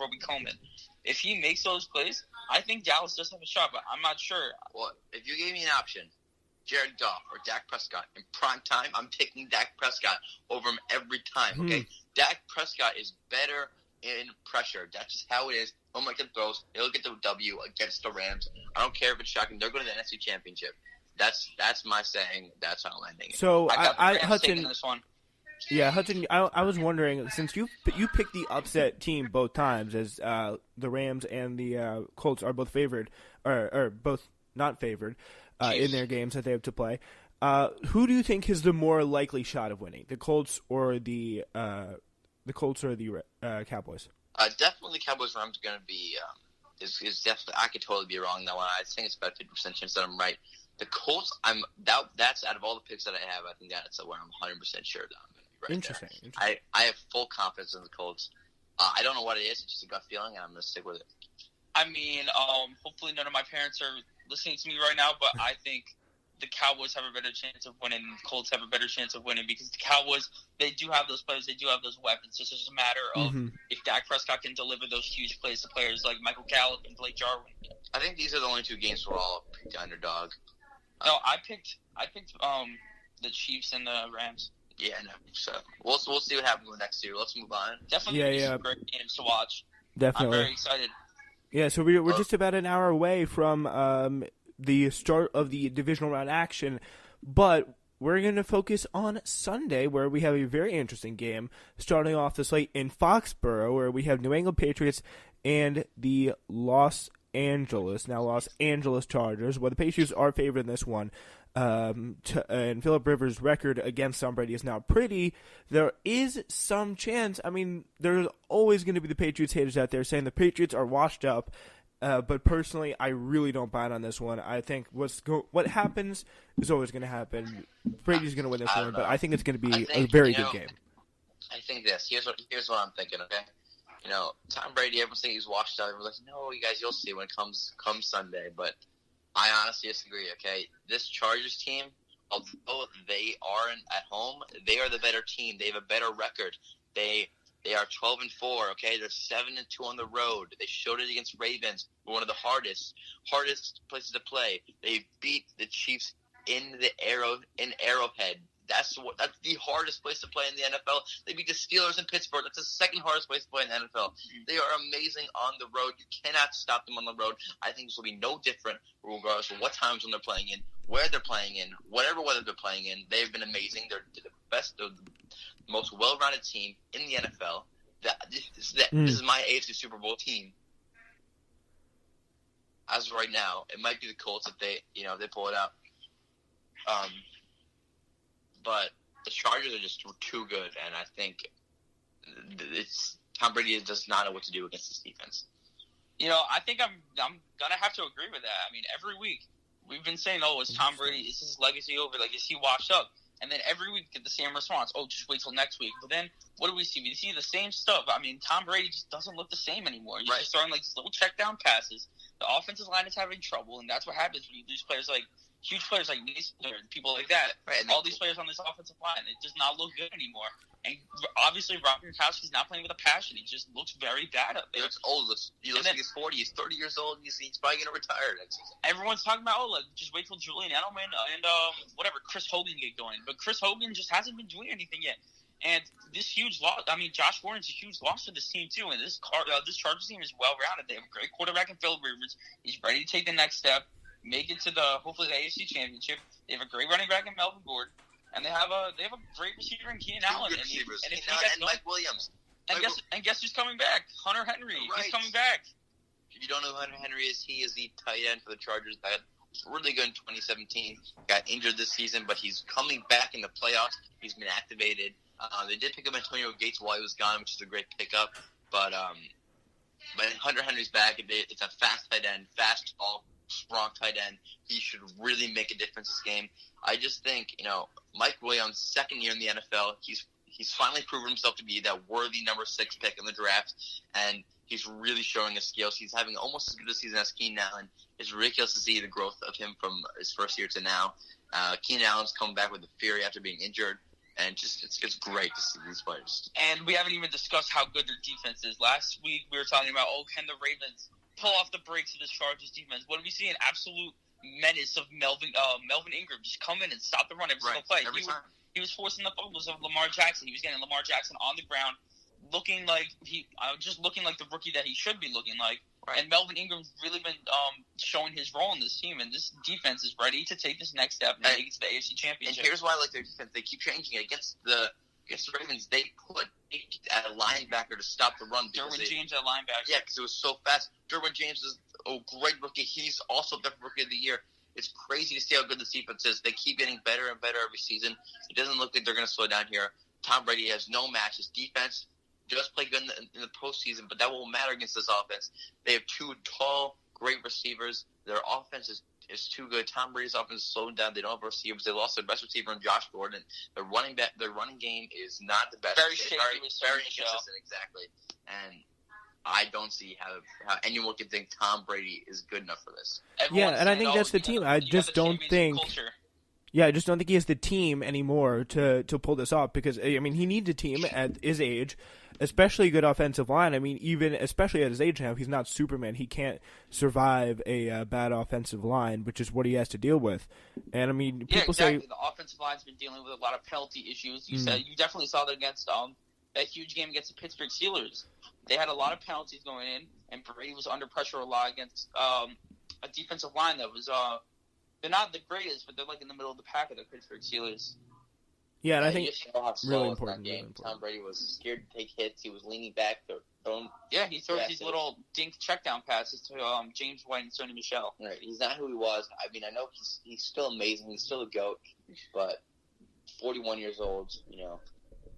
Roby-Coleman. If he makes those plays, I think Dallas does have a shot, but I'm not sure. Well, if you gave me an option, Jared Goff or Dak Prescott in prime time, I'm taking Dak Prescott over him every time, okay? Dak Prescott is better in pressure. That's just how it is. He'll make the throws. He'll get the W against the Rams. I don't care if it's shocking. They're going to the NFC Championship. That's my saying. That's how I'm landing it. So, Hudson, this one. Yeah, Hudson, I was wondering, since you picked the upset team both times, as the Rams and the Colts are both favored, or both not favored in their games that they have to play, who do you think is the more likely shot of winning, the Colts or the Cowboys? Definitely Cowboys Rams are going to be is definitely. I could totally be wrong on that one. I think it's about 50% chance that I'm right. The Colts, that's out of all the picks that I have, I think that's where I'm 100% sure that I'm going to be right. Interesting. I have full confidence in the Colts. I don't know what it is. It's just a gut feeling, and I'm going to stick with it. I mean, hopefully none of my parents are listening to me right now, but I think the Cowboys have a better chance of winning. The Colts have a better chance of winning because the Cowboys, they do have those players. They do have those weapons. It's just a matter of if Dak Prescott can deliver those huge plays to players like Michael Gallup and Blake Jarwin. I think these are the only two games where I'll pick the underdog. No, I picked the Chiefs and the Rams. Yeah, no. So we'll see what happens next year. Let's move on. Definitely some great games to watch. Definitely. I'm very excited. Yeah, so we're just about an hour away from the start of the divisional round action, but we're going to focus on Sunday, where we have a very interesting game starting off the slate in Foxborough, where we have New England Patriots and the Los Angeles Chargers. Well, the Patriots are favored in this one, and Phillip Rivers' record against Tom Brady is now pretty. There is some chance. I mean, there's always going to be the Patriots haters out there saying the Patriots are washed up. But personally, I really don't buy it on this one. I think what happens is always going to happen. Brady's going to win this one, but I think it's going to be a very good game. I think this. Here's what I'm thinking. Okay, Tom Brady. Everyone thinks he's washed up. Everyone's like, no, you guys, you'll see when it comes Sunday. But I honestly disagree. Okay, this Chargers team, although they are at home, they are the better team. They have a better record. They are 12-4, okay? They're 7-2 on the road. They showed it against Ravens, one of the hardest places to play. They beat the Chiefs in Arrowhead. That's the hardest place to play in the NFL. They beat the Steelers in Pittsburgh. That's the second hardest place to play in the NFL. They are amazing on the road. You cannot stop them on the road. I think this will be no different regardless of what time zone they're playing in, where they're playing in, whatever weather they're playing in. They've been amazing. They're the best, the most well-rounded team in the NFL. This is my AFC Super Bowl team. As of right now, it might be the Colts if they pull it out. But the Chargers are just too good, and I think Tom Brady does not know what to do against this defense. I think I'm gonna have to agree with that. I mean, every week we've been saying, "Oh, is Tom Brady? Is his legacy over? Like, is he washed up?" And then every week we get the same response. Oh, just wait till next week. But then what do we see? We see the same stuff. I mean, Tom Brady just doesn't look the same anymore. He's just throwing like these little check down passes. The offensive line is having trouble, and that's what happens when you lose players like huge players like Mason and people like that. Right, and all these players on this offensive line, it does not look good anymore. And obviously, Rob Gronkowski's not playing with a passion. He just looks very bad up there. He looks old. He looks like he's 40. He's 30 years old. He's probably going to retire next season. Everyone's talking about, just wait till Julian Edelman and Chris Hogan get going. But Chris Hogan just hasn't been doing anything yet. And this huge loss, I mean, Josh Gordon's a huge loss for this team, too. And this Chargers team is well-rounded. They have a great quarterback in Phillip Rivers. He's ready to take the next step, make it to hopefully the AFC Championship. They have a great running back in Melvin Gordon. And they have a great receiver in Keenan Allen. And Mike Williams. And guess who's coming back? Hunter Henry. Right. He's coming back. If you don't know who Hunter Henry is, he is the tight end for the Chargers. That was really good in 2017. Got injured this season, but he's coming back in the playoffs. He's been activated. They did pick up Antonio Gates while he was gone, which is a great pickup. But Hunter Henry's back. It's a fast tight end, fast, tall, strong tight end. He should really make a difference this game. I just think, Mike Williams, second year in the NFL, he's finally proven himself to be that worthy number 6 pick in the draft, and he's really showing his skills. He's having almost as good a season as Keenan Allen. It's ridiculous to see the growth of him from his first year to now. Keenan Allen's coming back with the fury after being injured, And it's great to see these players. And we haven't even discussed how good their defense is. Last week we were talking about, can the Ravens pull off the brakes of this Chargers defense? What do we see? An absolute menace of Melvin Ingram just come in and stop the run every single play. Every time. He was forcing the fumbles of Lamar Jackson. He was getting Lamar Jackson on the ground, looking like the rookie that he should be looking like. Right. And Melvin Ingram's really been showing his role in this team, and this defense is ready to take this next step and take it to the AFC Championship. And here's why I like their defense. They keep changing it. Against the Ravens, they put at a linebacker to stop the run. Derwin James at linebacker. Yeah, because it was so fast. Derwin James is a great rookie. He's also the rookie of the year. It's crazy to see how good this defense is. They keep getting better and better every season. It doesn't look like they're going to slow down here. Tom Brady has no match. His defense just play good in the postseason, but that won't matter against this offense. They have two tall, great receivers. Their offense is too good. Tom Brady's offense is slowing down. They don't have receivers. They lost their best receiver in Josh Gordon. Their running game is not the best. Very shaky. Very inconsistent, exactly. And I don't see how anyone can think Tom Brady is good enough for this. Everyone's I think that's the team. I just don't think. Yeah, I just don't think he has the team anymore to pull this off because, I mean, he needs a team at his age, especially a good offensive line. I mean, even especially at his age now, he's not Superman. He can't survive a bad offensive line, which is what he has to deal with. And, I mean, people say... The offensive line's been dealing with a lot of penalty issues. You definitely saw that against that huge game against the Pittsburgh Steelers. They had a lot of penalties going in, and Brady was under pressure a lot against a defensive line that was... they're not the greatest, but they're like in the middle of the pack of the Pittsburgh Steelers. Yeah, and I think really important. Tom Brady was scared to take hits. He was leaning back. He throws these little dink checkdown passes to James White and Sonny Michel. Right, he's not who he was. I mean, I know he's still amazing. He's still a GOAT, but 41 years old,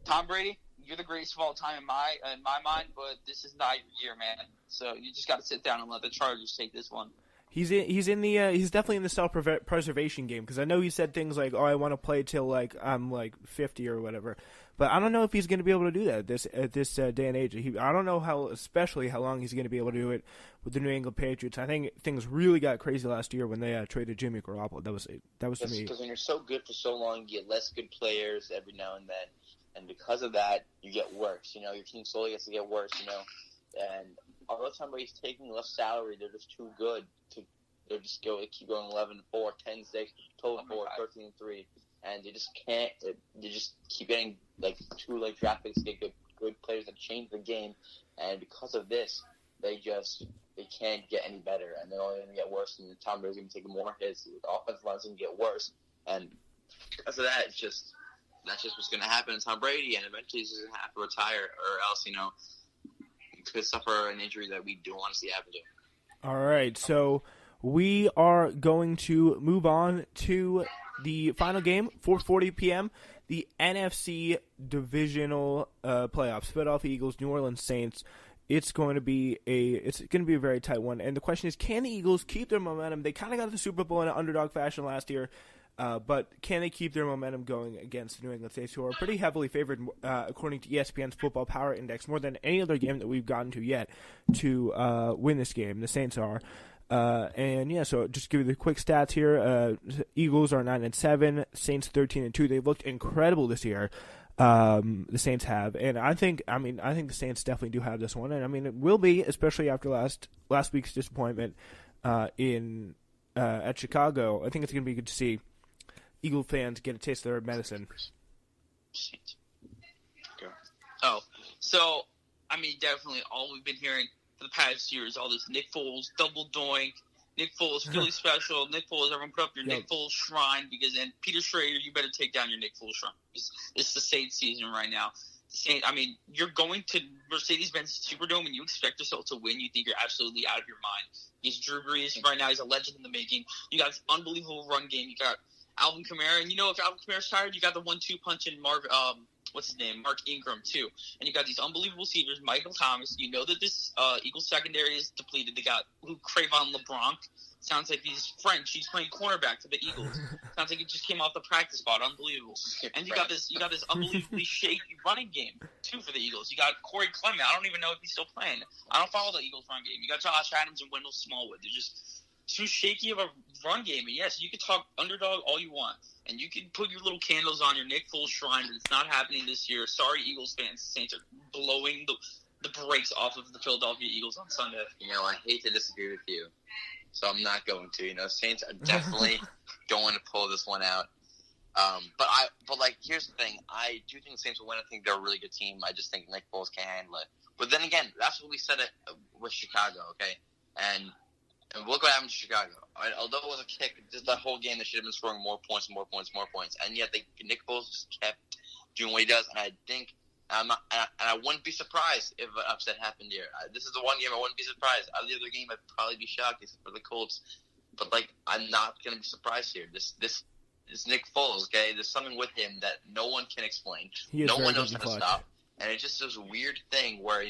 Tom Brady, you're the greatest of all time in my mind, but this is not your year, man. So you just got to sit down and let the Chargers take this one. He's definitely in the self-preservation game because I know he said things like, I want to play till like I'm like 50 or whatever, but I don't know if he's going to be able to do that at this day and age. I don't know especially how long he's going to be able to do it with the New England Patriots. I think things really got crazy last year when they traded Jimmy Garoppolo. That was to me. Because when you're so good for so long, you get less good players every now and then, and because of that, you get worse. Your team slowly gets to get worse. And although somebody's taking less salary, they're just too good. They keep going 11-4, 10-6, 12-4, 13-3, and they just can't. They just keep getting like two draft picks to get good players that change the game, and because of this, they can't get any better, and they're only going to get worse. And Tom Brady's going to take more hits. The offensive line's going to get worse, and because of that, that's just what's going to happen to Tom Brady, and eventually he's going to have to retire, or else he could suffer an injury that we don't want to see happen to him. All right, so we are going to move on to the final game, 4:40 p.m., the NFC Divisional Playoffs, Philadelphia Eagles, New Orleans Saints. It's going to be a very tight one, and the question is, can the Eagles keep their momentum? They kind of got the Super Bowl in an underdog fashion last year, but can they keep their momentum going against the New England Saints, who are pretty heavily favored, according to ESPN's Football Power Index, more than any other game that we've gotten to yet, to win this game? The Saints are. So just give you the quick stats here. Eagles are 9-7, Saints 13-2. They've looked incredible this year. The Saints have, and I think the Saints definitely do have this one, and I mean it will be, especially after last week's disappointment at Chicago. I think it's going to be good to see Eagle fans get a taste of their medicine. So I mean, definitely all we've been hearing for the past years, all this Nick Foles double doink, Nick Foles Philly special, Nick Foles, everyone put up your Nick Foles shrine, because then Peter Schrager, you better take down your Nick Foles shrine. It's the Saints season right now. You're going to Mercedes-Benz Superdome and you expect yourself to win. You think you're absolutely out of your mind. He's Drew Brees right now. He's a legend in the making. You got this unbelievable run game. You got Alvin Kamara, and if Alvin Kamara's tired, you got the 1-2 punch in Mark Ingram, too. And you got these unbelievable receivers, Michael Thomas. You know that this Eagles secondary is depleted. They got Cravon LeBlanc. Sounds like he's French. He's playing cornerback to the Eagles. Sounds like he just came off the practice spot. Unbelievable. And you got this unbelievably shaky running game, too, for the Eagles. You got Corey Clement. I don't even know if he's still playing. I don't follow the Eagles run game. You got Josh Adams and Wendell Smallwood. They're just too shaky of a run game. And yes, you can talk underdog all you want, and you can put your little candles on your Nick Foles shrine, but it's not happening this year. Sorry, Eagles fans. The Saints are blowing the brakes off of the Philadelphia Eagles on Sunday. I hate to disagree with you, so I'm not going to. Saints are definitely going to pull this one out. But here's the thing. I do think the Saints will win. I think they're a really good team. I just think Nick Foles can't handle it. But then again, that's what we said with Chicago, okay? And look what happened to Chicago. Although it was a kick, just the whole game they should have been scoring more points. And yet Nick Foles just kept doing what he does. And I think I wouldn't be surprised if an upset happened here. This is the one game I wouldn't be surprised. Out of the other game, I'd probably be shocked except for the Colts. But I'm not going to be surprised here. This Nick Foles, okay? There's something with him that no one can explain. No one knows how to stop. And it's just this weird thing where,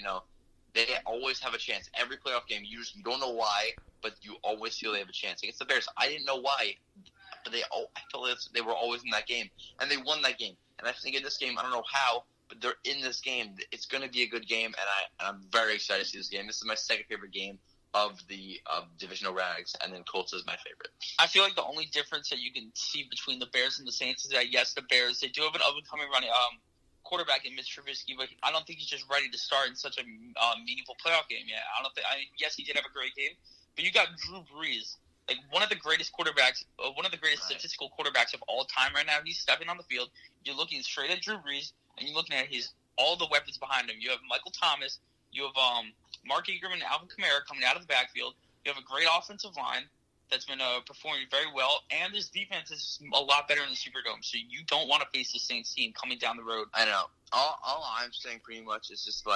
they always have a chance. Every playoff game, you don't know why, but you always feel they have a chance. Against the Bears, I didn't know why, but I felt they were always in that game. And they won that game. And I think in this game, I don't know how, but they're in this game. It's going to be a good game, and I'm very excited to see this game. This is my second favorite game of the divisional rounds, and then Colts is my favorite. I feel like the only difference that you can see between the Bears and the Saints is that, yes, the Bears, they do have an up-and-coming running quarterback in Mitch Trubisky, but I don't think he's just ready to start in such a meaningful playoff game yet. Yes, he did have a great game, but you got Drew Brees, one of the greatest quarterbacks, one of the greatest statistical quarterbacks of all time right now. He's stepping on the field. You're looking straight at Drew Brees, and you're looking at all the weapons behind him. You have Michael Thomas, you have Mark Ingram and Alvin Kamara coming out of the backfield. You have a great offensive line that's been performing very well, and this defense is a lot better in the Superdome. So you don't want to face the Saints team coming down the road. I know. All I'm saying pretty much is just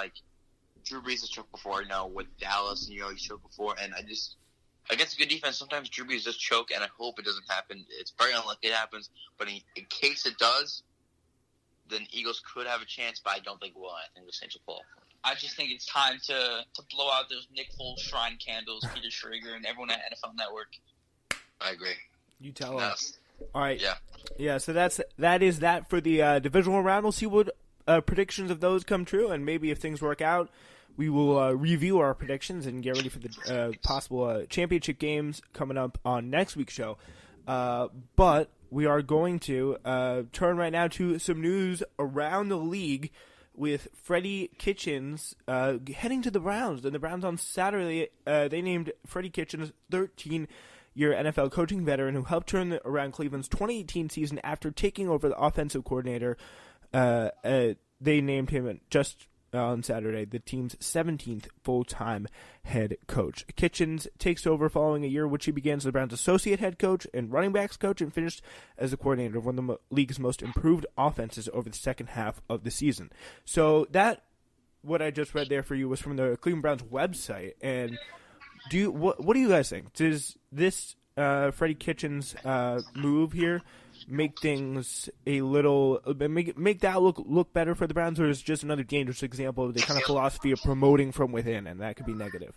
Drew Brees has choked before, with Dallas, and he's choked before, and I just against a good defense, sometimes Drew Brees does choke, and I hope it doesn't happen. It's very unlikely it happens, but in case it does, then Eagles could have a chance, but I don't think it will. I think the Saints will pull. I just think it's time to blow out those Nick Foles shrine candles, Peter Schrager, and everyone at NFL Network. I agree. You tell us. All right. Yeah. So that is that for the divisional round. We'll see what predictions of those come true, and maybe if things work out, we will review our predictions and get ready for the possible championship games coming up on next week's show. But we are going to turn right now to some news around the league, with Freddie Kitchens heading to the Browns. And the Browns on Saturday, they named Freddie Kitchens 13-year NFL coaching veteran who helped turn around Cleveland's 2018 season after taking over the offensive coordinator. They named him just on Saturday the team's 17th full-time head coach. Kitchens takes over following a year in which he began as the Browns' associate head coach and running backs coach and finished as the coordinator of one of the league's most improved offenses over the second half of the season. So what I just read there for you was from the Cleveland Browns website. And what do you guys think? Does this Freddie Kitchens move here make things a little make that look better for the Browns, or is it just another dangerous example of the kind of philosophy of promoting from within, and that could be negative?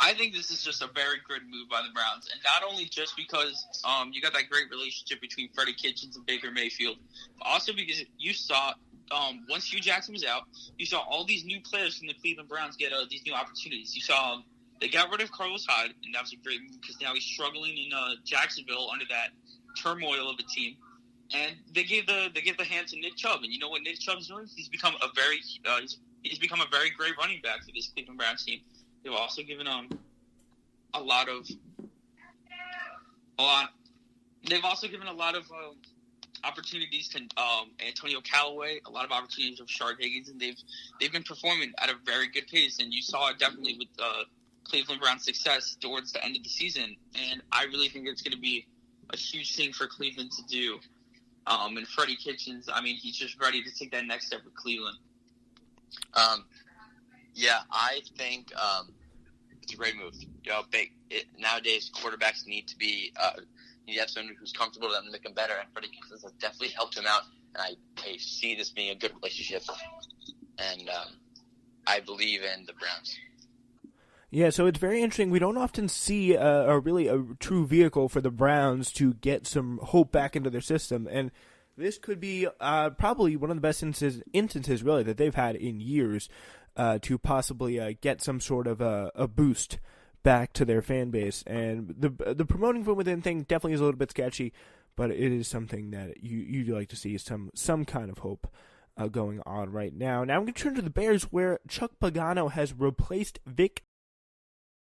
I think this is just a very good move by the Browns, and not only just because you got that great relationship between Freddie Kitchens and Baker Mayfield, but also because you saw once Hugh Jackson was out, you saw all these new players from the Cleveland Browns get these new opportunities. You saw they got rid of Carlos Hyde, and that was a great move because now he's struggling in Jacksonville under that turmoil of a team, and they gave the hand to Nick Chubb, and you know what Nick Chubb's doing? He's become a very great running back for this Cleveland Browns team. They've also given They've also given a lot of opportunities to Antonio Callaway, a lot of opportunities to Rashard Higgins, and they've been performing at a very good pace, and you saw it definitely with Cleveland Browns' success towards the end of the season, and I really think it's going to be a huge thing for Cleveland to do. And Freddie Kitchens, he's just ready to take that next step with Cleveland. I think it's a great move. Nowadays, quarterbacks need to have someone who's comfortable with them to make them better, and Freddie Kitchens has definitely helped him out, and I see this being a good relationship, and I believe in the Browns. Yeah, so it's very interesting. We don't often see a true vehicle for the Browns to get some hope back into their system, and this could be probably one of the best instances really that they've had in years to possibly get some sort of a boost back to their fan base. And the promoting from within thing definitely is a little bit sketchy, but it is something that you'd like to see some kind of hope going on right now. Now I'm going to turn to the Bears, where Chuck Pagano has replaced Vic